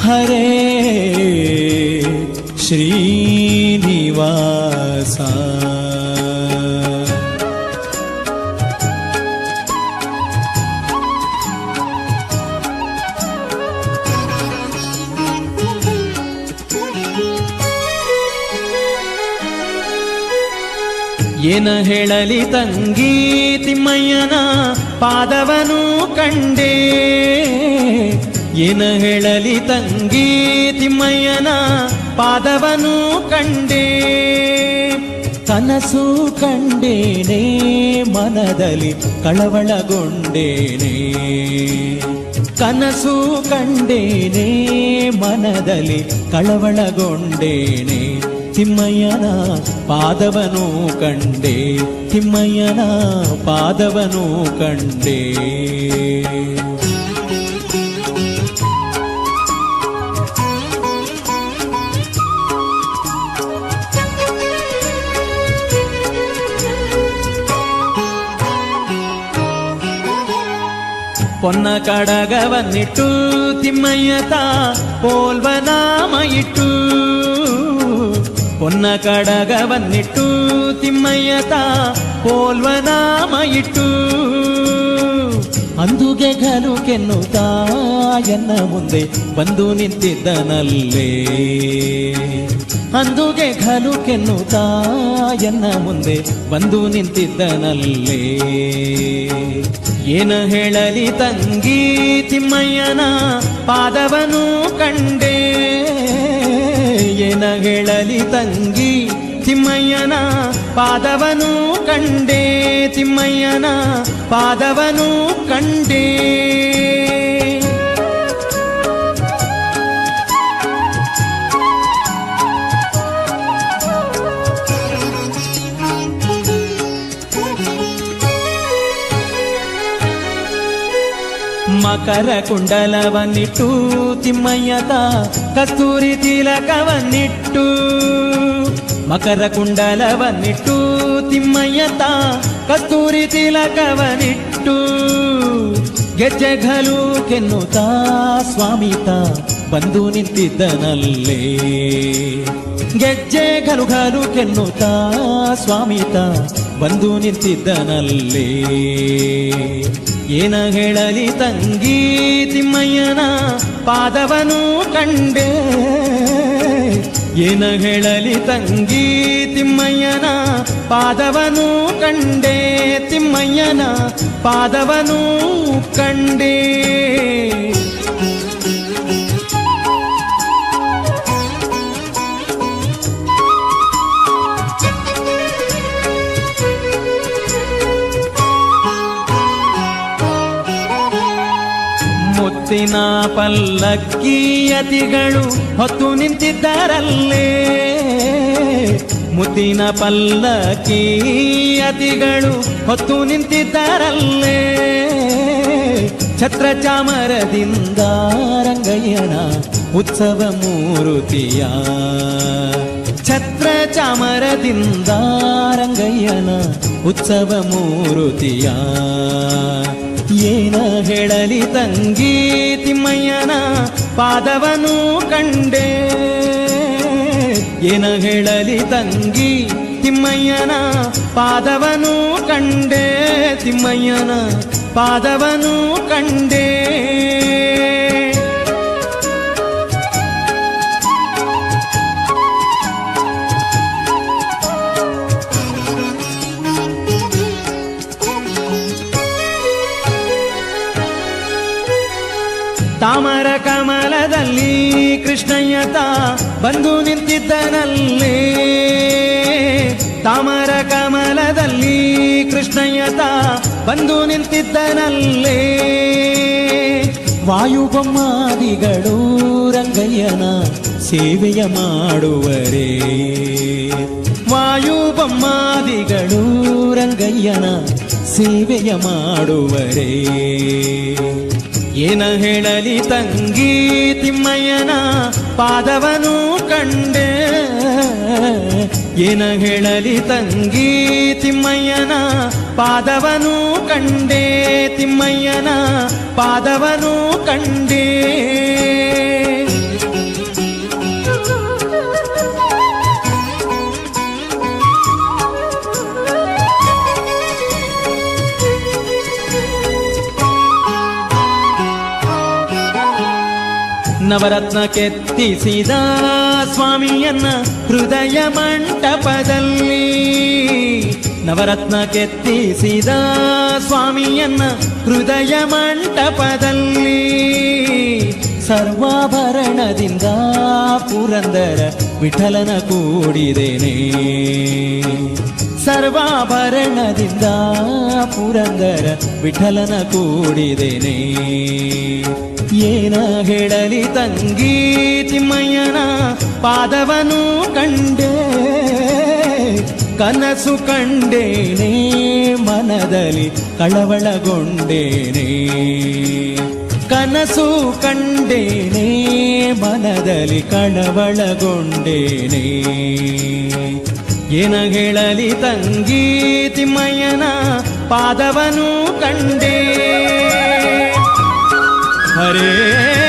ಹರೇ ಶ್ರೀನಿವಾಸ. ಏನ ಹೇಳಲಿ ತಂಗಿ ತಿಮ್ಮಯ್ಯನ ಪಾದವನು ಕಂಡೆ, ಏನ ಹೇಳಲಿ ತಂಗಿ ತಿಮ್ಮಯ್ಯನ ಪಾದವನು ಕಂಡೆ. ಕನಸು ಕಂಡೇನೆ ಮನದಲ್ಲಿ ಕಳವಳಗೊಂಡೇನೆ, ಕನಸು ಕಂಡೇನೆ ಮನದಲ್ಲಿ ಕಳವಳಗೊಂಡೇನೆ. ತಿಮ್ಮಯ್ಯನ ಪಾದವನು ಕಂಡೆ, ತಿಮ್ಮಯ್ಯನ ಪಾದವನು ಕಂಡೆ. ಪೊನ್ನ ಕಡಗವನ್ನಿಟ್ಟು ತಿಮ್ಮಯ್ಯತ ಪೋಲ್ವನಾಮ ಇಟ್ಟು, ಪೊನ್ನ ಕಡಗವನ್ನಿಟ್ಟು ತಿಮ್ಮಯ್ಯತ ಪೋಲ್ವನಾಮ ಇಟ್ಟು. ಅಂದುಗೆ ಘಲು ಕೆನ್ನುತ್ತಾ ಎನ್ನ ಮುಂದೆ ಬಂದು ನಿಂತಿದ್ದನಲ್ಲೇ, ಅಂದುಗೆ ಘಲು ಕೆನ್ನುತ್ತಾ ಎನ್ನ ಮುಂದೆ ಬಂದು ನಿಂತಿದ್ದನಲ್ಲೇ. ಏನ ಹೇಳಲಿ ತಂಗಿ ತಿಮ್ಮಯ್ಯನ ಪಾದವನು ಕಂಡೆ, ಏನ ಹೇಳಲಿ ತಂಗಿ ತಿಮ್ಮಯ್ಯನ ಪಾದವನು ಕಂಡೆ, ತಿಮ್ಮಯ್ಯನ ಪಾದವನು ಕಂಡೆ. ಮಕರ ಕುಂಡಲವನ್ನಿಟ್ಟು ತಿಮ್ಮಯ್ಯತ ಕಸ್ತೂರಿ ತಿಲಕವನ್ನಿಟ್ಟು, ಮಕರ ಕುಂಡಲವನ್ನಿಟ್ಟು ತಿಮ್ಮಯ್ಯತ ಕಸ್ತೂರಿ ತಿಲಕವನ್ನಿಟ್ಟು. ಗೆಜ್ಜೆ ಘಲು ಕೆನ್ನುತ್ತಾ ಸ್ವಾಮಿತ ಬಂದು ನಿಂತಿದ್ದನಲ್ಲೇ, ಗೆಜ್ಜೆ ಘಲು ಘಲು ಕೆನ್ನುತ್ತಾ ಸ್ವಾಮಿತ ಬಂದು ನಿಂತಿದ್ದನಲ್ಲೇ. ಏನ ಹೇಳಲಿ ತಂಗಿ ತಿಮ್ಮಯ್ಯನ ಪಾದವನು ಕಂಡೆ, ಏನ ಹೇಳಲಿ ತಂಗಿ ತಿಮ್ಮಯ್ಯನ ಪಾದವನು ಕಂಡೆ, ತಿಮ್ಮಯ್ಯನ ಪಾದವನು ಕಂಡೆ. ಮುತ್ತಿನ ಪಲ್ಲಕ್ಕಿಯತಿಗಳು ಹೊತ್ತು ನಿಂತಿದ್ದರಲ್ಲೇ, ಮುತ್ತಿನ ಪಲ್ಲಕ್ಕಿಯತಿಗಳು ಹೊತ್ತು ನಿಂತಿದ್ದರಲ್ಲೇ. ಛತ್ರ ಚಾಮರದಿಂದ ರಂಗಯ್ಯನ ಉತ್ಸವ ಮೂರುತಿಯ, ಛತ್ರ ಚಾಮರದಿಂದ ರಂಗಯ್ಯನ ಉತ್ಸವ ಮೂರುತಿಯ. ಏನ ಹೇಳಲಿ ತಂಗಿ ತಿಮ್ಮಯ್ಯನ ಪಾದವನು ಕಂಡೆ, ಏನ ಹೇಳಲಿ ತಂಗಿ ತಿಮ್ಮಯ್ಯನ ಪಾದವನು ಕಂಡೆ, ತಿಮ್ಮಯ್ಯನ ಪಾದವನು ಕಂಡೆ. ತಾಮರ ಕಮಲದಲ್ಲಿ ಕೃಷ್ಣಯ್ಯತ ಬಂದು ನಿಂತಿದ್ದನಲ್ಲೇ, ತಾಮರ ಕಮಲದಲ್ಲಿ ಕೃಷ್ಣಯ್ಯತ ಬಂದು ನಿಂತಿದ್ದನಲ್ಲೇ. ವಾಯುಬೊಮ್ಮಾದಿಗಳು ರಂಗಯ್ಯನ ಸೇವೆಯ ಮಾಡುವರೇ, ವಾಯುಬೊಮ್ಮಾದಿಗಳು ರಂಗಯ್ಯನ ಸೇವೆಯ ಮಾಡುವರೇ. ಏನ ಹೇಳಲಿ ತಂಗಿ ತಿಮ್ಮಯ್ಯನ ಪಾದವನು ಕಂಡೆ, ಏನ ಹೇಳಲಿ ತಂಗಿ ತಿಮ್ಮಯ್ಯನ ಪಾದವನು ಕಂಡೆ, ತಿಮ್ಮಯ್ಯನ ಪಾದವನು ಕಂಡೆ. ನವರತ್ನ ಕೆತ್ತಿಸಿದ ಸ್ವಾಮಿಯನ್ನ ಹೃದಯ ಮಂಟಪದಲ್ಲಿ, ನವರತ್ನ ಕೆತ್ತಿಸಿದ ಸ್ವಾಮಿಯನ್ನ ಹೃದಯ ಮಂಟಪದಲ್ಲಿ, ಸರ್ವಾಭರಣದಿಂದ ಪುರಂದರ ವಿಠಲನ ಕೂಡಿದೇನೆ, ಸರ್ವಾಭರಣದಿಂದ ಪುರಂದರ ವಿಠಲನ ಕೂಡಿದೇನೆ. ಏನ ಹೇಳಲಿ ತಂಗಿ ತಿಮ್ಮಯ್ಯನ ಪಾದವನು ಕಂಡೆ, ಕನಸು ಕಂಡೇನೆ ಮನದಲ್ಲಿ ಕಳವಳಗೊಂಡೇನೆ, ಕನಸು ಕಂಡೇನೆ ಮನದಲ್ಲಿ ಕಳವಳಗೊಂಡೇನೆ. ಏನ ಹೇಳಲಿ ತಂಗಿ ತಿಮ್ಮಯ್ಯನ ಪಾದವನು ಕಂಡೆ. ಹರೇ